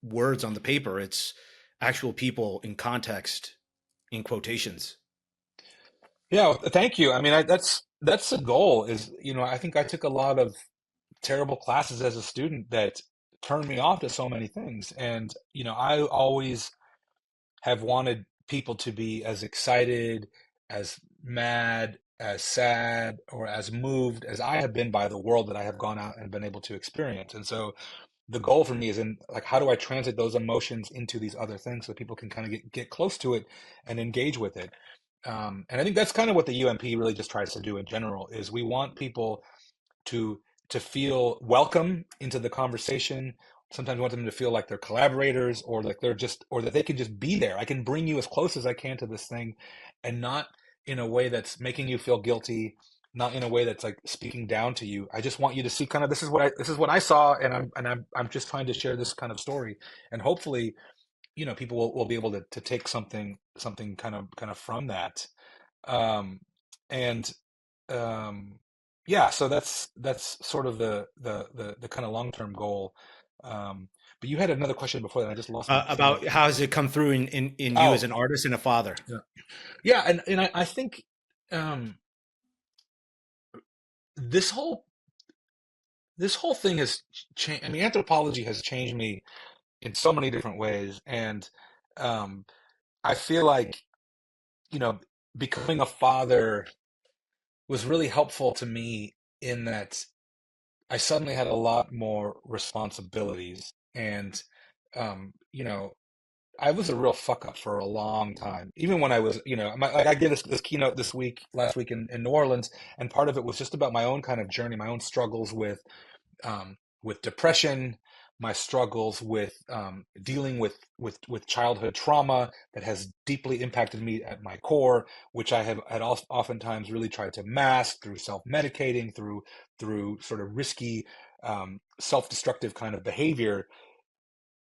words on the paper; it's actual people in context, in quotations. Yeah, well, thank you. I mean, that's the goal is, I think I took a lot of terrible classes as a student that turned me off to so many things. And, I always have wanted people to be as excited, as mad, as sad, or as moved as I have been by the world that I have gone out and been able to experience. And so the goal for me is in like, how do I translate those emotions into these other things so people can kind of get close to it and engage with it? And I think that's kind of what the UMP really just tries to do in general is we want people to to feel welcome into the conversation. Sometimes we want them to feel like they're collaborators or like they're just or that they can just be there. I can bring you as close as I can to this thing and not in a way that's making you feel guilty, not in a way that's like speaking down to you. I just want you to see kind of this is what I saw and I'm just trying to share this kind of story. And hopefully, people will be able to take something kind of from that. Um and um, yeah, so that's sort of the kind of long-term goal. But you had another question before that. I just lost my train of. About how has it come through in you as Oh, an artist and a father? yeah, yeah, and I think um, this whole this whole thing has changed. I mean, anthropology has changed me in so many different ways, and um, I feel like you know becoming a father was really helpful to me in that I suddenly had a lot more responsibilities. And, you know, I was a real fuck up for a long time. Even when I was, like I did this keynote last week in New Orleans, and part of it was just about my own kind of journey, my own struggles with depression, my struggles with dealing with childhood trauma that has deeply impacted me at my core, which I have had oftentimes really tried to mask through self-medicating, through sort of risky self-destructive kind of behavior.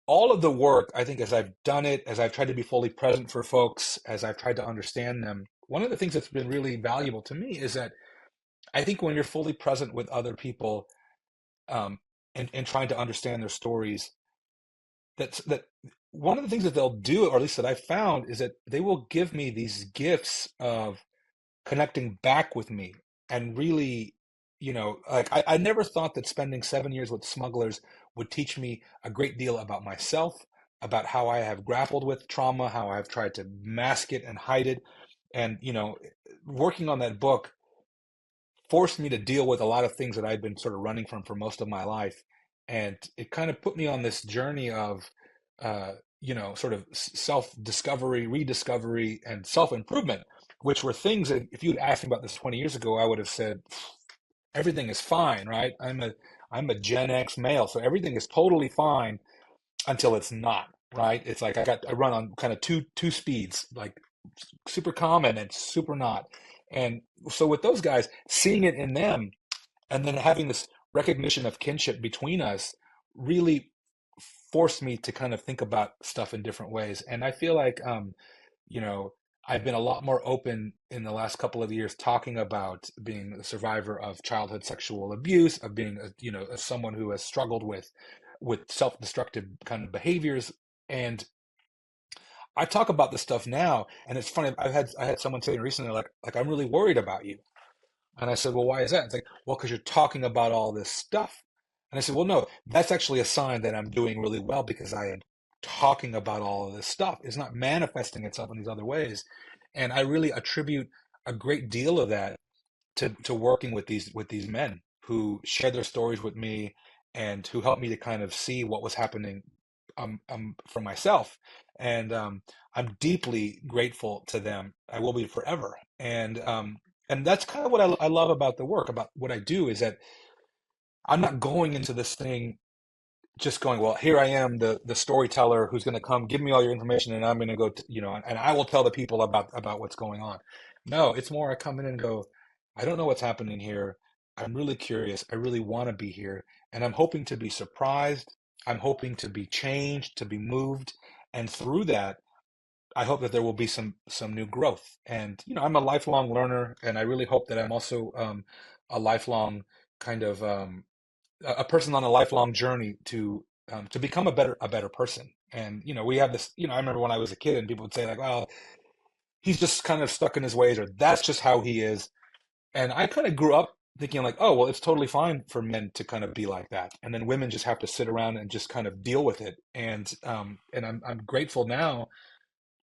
All of the work, I think, as I've done it, as I've tried to be fully present for folks, as I've tried to understand them, one of the things that's been really valuable to me is that I think when you're fully present with other people, um, and trying to understand their stories. That one of the things that they'll do, or at least that I've found, is that they will give me these gifts of connecting back with me and really, like I never thought that spending 7 years with smugglers would teach me a great deal about myself, about how I have grappled with trauma, how I've tried to mask it and hide it. And, working on that book forced me to deal with a lot of things that I'd been sort of running from for most of my life. And it kind of put me on this journey of, sort of self discovery, rediscovery, and self improvement, which were things that if you'd asked me about this 20 years ago, I would have said, everything is fine, right? I'm a Gen X male, so everything is totally fine until it's not, right? It's like I run on kind of two speeds, like super common and super not. And so with those guys, seeing it in them and then having this recognition of kinship between us really forced me to kind of think about stuff in different ways. And I feel like, you know, I've been a lot more open in the last couple of years talking about being a survivor of childhood sexual abuse, of being as someone who has struggled with self-destructive kind of behaviors. And I talk about this stuff now, and it's funny. I had someone say recently, like I'm really worried about you. And I said, well, why is that? It's like, well, because you're talking about all this stuff. And I said, well, no, that's actually a sign that I'm doing really well because I am talking about all of this stuff. It's not manifesting itself in these other ways. And I really attribute a great deal of that to working with these men who shared their stories with me and who helped me to kind of see what was happening for myself. And I'm deeply grateful to them. I will be forever. And that's kind of what I love about the work, about what I do, is that I'm not going into this thing just going, well, here I am, the storyteller who's going to come, give me all your information, and I'm going to go, and I will tell the people about what's going on. No, it's more I come in and go, I don't know what's happening here. I'm really curious. I really want to be here, and I'm hoping to be surprised. I'm hoping to be changed, to be moved, and through that, I hope that there will be some new growth. And I'm a lifelong learner, and I really hope that I'm also a lifelong kind of a person on a lifelong journey to become a better person. And we have this. I remember when I was a kid, and people would say like, "Well, he's just kind of stuck in his ways," or "That's just how he is." And I kind of grew up thinking like, "Oh, well, it's totally fine for men to kind of be like that, and then women just have to sit around and just kind of deal with it." And I'm grateful now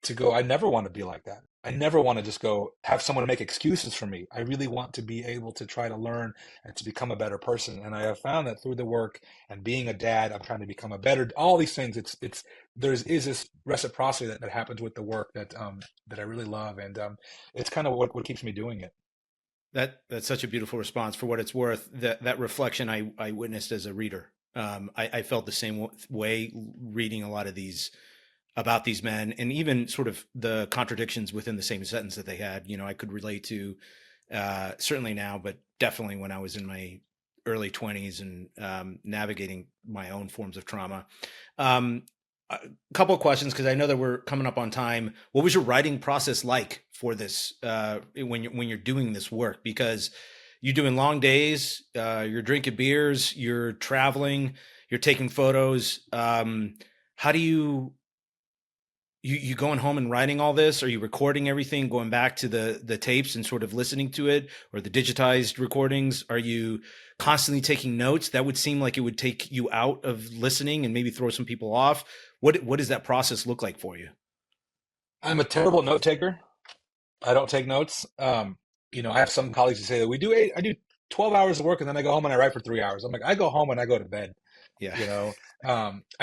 to go, I never want to be like that. I never want to just go have someone make excuses for me. I really want to be able to try to learn and to become a better person. And I have found that through the work and being a dad, I'm trying to become a better, all these things. Is this reciprocity that happens with the work that I really love. And it's kind of what keeps me doing it. That's such a beautiful response. For what it's worth, that reflection I witnessed as a reader. I felt the same way reading a lot of these about these men, and even sort of the contradictions within the same sentence that they had. I could relate to, certainly now, but definitely when I was in my early 20s and navigating my own forms of trauma. A couple of questions, because I know that we're coming up on time. What was your writing process like for this when you're doing this work? Because you're doing long days, you're drinking beers, you're traveling, you're taking photos. How do you going home and writing all this? Are you recording everything, going back to the tapes and sort of listening to it, or the digitized recordings? Are you constantly taking notes? That would seem like it would take you out of listening and maybe throw some people off. What does that process look like for you? I'm a terrible note taker. I don't take notes. I have some colleagues who say that I do 12 hours of work and then I go home and I write for 3 hours. I'm like, I go home and I go to bed. Yeah.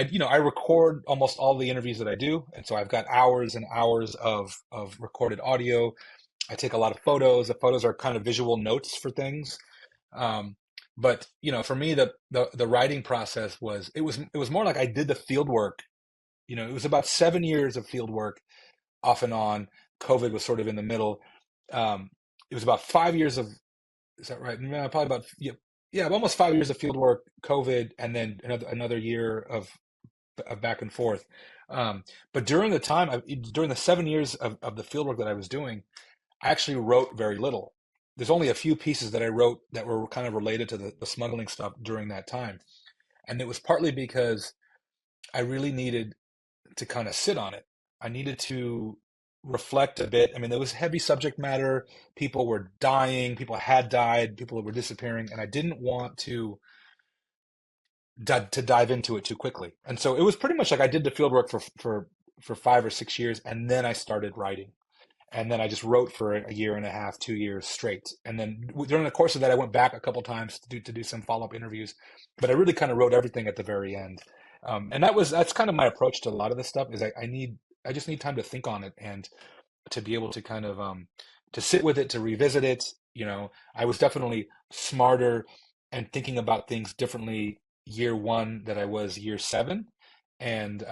you know I record almost all the interviews that I do, and so I've got hours and hours of recorded audio. I take a lot of photos. The photos are kind of visual notes for things. Um, but for me, the writing process was more like I did the field work. It was about 7 years of field work off and on. COVID was sort of in the middle. It was about 5 years of, is that right? No, probably about, yeah, almost 5 years of field work, COVID, and then another year of back and forth. But during the time, during the 7 years of the field work that I was doing, I actually wrote very little. There's only a few pieces that I wrote that were kind of related to the smuggling stuff during that time. And it was partly because I really needed to kind of sit on it. I needed to reflect a bit. I mean, there was heavy subject matter. People were dying. People had died. People were disappearing, and I didn't want to dive into it too quickly. And so it was pretty much like I did the field work for 5 or 6 years, and then I started writing. And then I just wrote for a year and a half, 2 years straight. And then during the course of that, I went back a couple times to do some follow-up interviews. But I really kind of wrote everything at the very end. And that's kind of my approach to a lot of this stuff. Is I just need time to think on it and to be able to kind of to sit with it, to revisit it. I was definitely smarter and thinking about things differently year one than I was year seven. And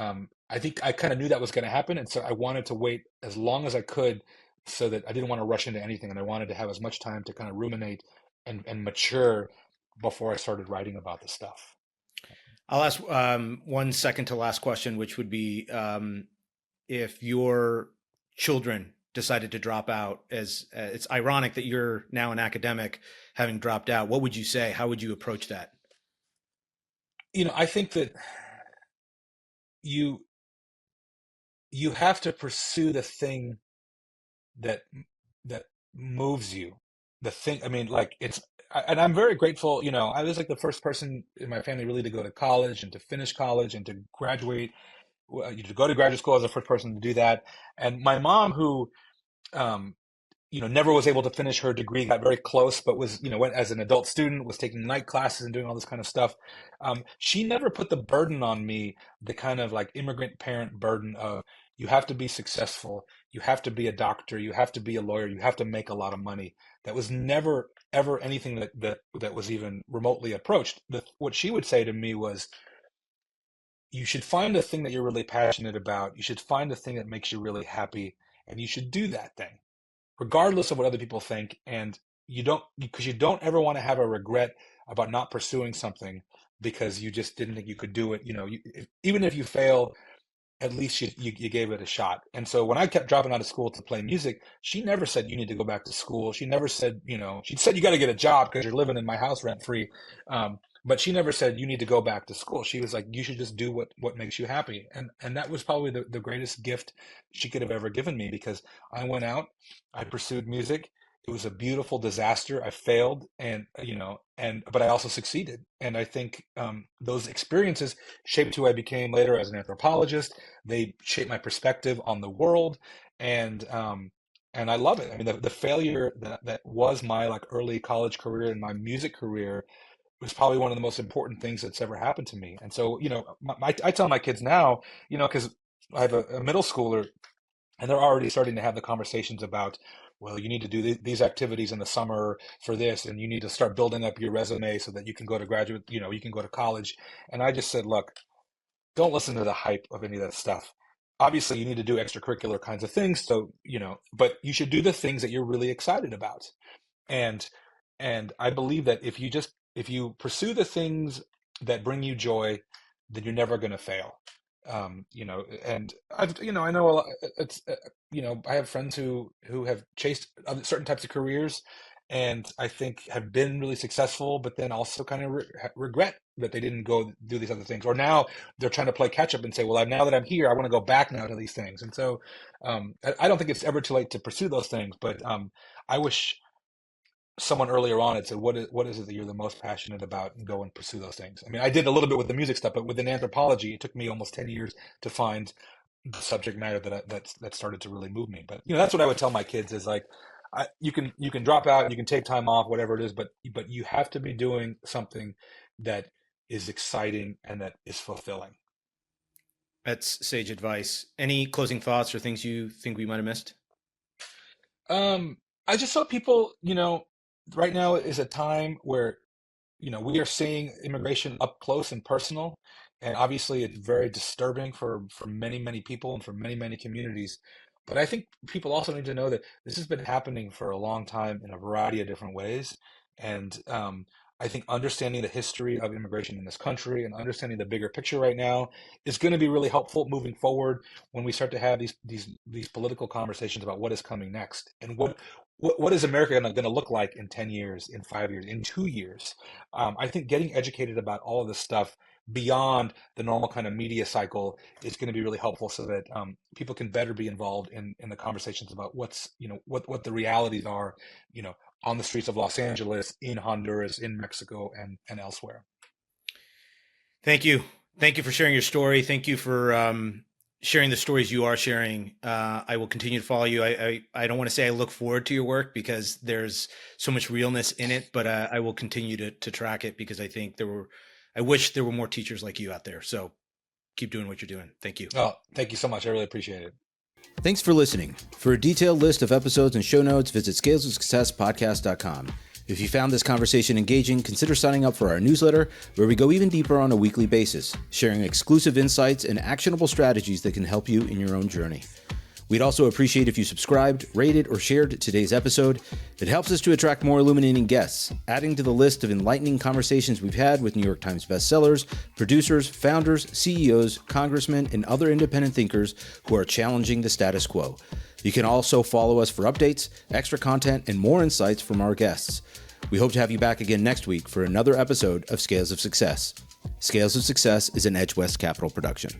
I think I kind of knew that was going to happen. And so I wanted to wait as long as I could so that I didn't want to rush into anything. And I wanted to have as much time to kind of ruminate and mature before I started writing about the stuff. I'll ask one second to last question, which would be if your children decided to drop out. As it's ironic that you're now an academic having dropped out. What would you say? How would you approach that? I think that you you have to pursue the thing that that moves you. The thing, I mean, like and I'm very grateful. I was like the first person in my family really to go to college and to finish college and to graduate. To go to graduate school, I was the first person to do that. And my mom, who um, never was able to finish her degree, got very close, but was, went as an adult student, was taking night classes and doing all this kind of stuff. She never put the burden on me, the kind of like immigrant parent burden of you have to be successful, you have to be a doctor, you have to be a lawyer, you have to make a lot of money. That was never ever anything that was even remotely approached. What she would say to me was, you should find a thing that you're really passionate about. You should find a thing that makes you really happy, and you should do that thing regardless of what other people think. And because you don't ever want to have a regret about not pursuing something because you just didn't think you could do it. Even if you fail, at least you gave it a shot. And so when I kept dropping out of school to play music, she never said you need to go back to school. She never said, she said you got to get a job because you're living in my house rent free. But she never said you need to go back to school. She was like, you should just do what makes you happy. And that was probably the greatest gift she could have ever given me, because I went out, I pursued music. It was a beautiful disaster. I failed, but I also succeeded. And I think those experiences shaped who I became later as an anthropologist. They shaped my perspective on the world, and I love it. I mean, the failure that was my like early college career and my music career was probably one of the most important things that's ever happened to me. And so, I tell my kids now, because I have a middle schooler, and they're already starting to have the conversations about, well, you need to do these activities in the summer for this, and you need to start building up your resume so that you can go to graduate, you can go to college. And I just said, look, don't listen to the hype of any of that stuff. Obviously, you need to do extracurricular kinds of things. So, but you should do the things that you're really excited about. And I believe that if you pursue the things that bring you joy, then you're never going to fail. And I know a lot, I have friends who have chased certain types of careers, and I think have been really successful, but then also kind of regret that they didn't go do these other things. Or now they're trying to play catch up and say, well, now that I'm here, I want to go back now to these things. And so I don't think it's ever too late to pursue those things, but I wish someone earlier on had said, what is it that you're the most passionate about, and go and pursue those things. I mean, I did a little bit with the music stuff, but within anthropology, it took me almost 10 years to find the subject matter that started to really move me. But that's what I would tell my kids is like, you can drop out, you can take time off, whatever it is, but you have to be doing something that is exciting and that is fulfilling. That's sage advice. Any closing thoughts or things you think we might have missed? I just saw people, right now is a time where, we are seeing immigration up close and personal. And obviously it's very disturbing for many, many people and for many, many communities. But I think people also need to know that this has been happening for a long time in a variety of different ways. And I think understanding the history of immigration in this country and understanding the bigger picture right now is going to be really helpful moving forward when we start to have these political conversations about what is coming next, and what is America going to look like in 10 years, in 5 years, in 2 years. I think getting educated about all of this stuff beyond the normal kind of media cycle is going to be really helpful, so that people can better be involved in the conversations about what the realities are, on the streets of Los Angeles, in Honduras, in Mexico, and elsewhere. Thank you. Thank you for sharing your story. Thank you for sharing the stories you are sharing. I will continue to follow you. I don't want to say I look forward to your work because there's so much realness in it, but I will continue to track it because I think I wish there were more teachers like you out there. So keep doing what you're doing. Thank you. Oh, thank you so much. I really appreciate it. Thanks for listening. For a detailed list of episodes and show notes, visit scalesofsuccesspodcast.com. If you found this conversation engaging, consider signing up for our newsletter, where we go even deeper on a weekly basis, sharing exclusive insights and actionable strategies that can help you in your own journey. We'd also appreciate if you subscribed, rated, or shared today's episode. It helps us to attract more illuminating guests, adding to the list of enlightening conversations we've had with New York Times bestsellers, producers, founders, CEOs, congressmen, and other independent thinkers who are challenging the status quo. You can also follow us for updates, extra content, and more insights from our guests. We hope to have you back again next week for another episode of Scales of Success. Scales of Success is an Edge West Capital production.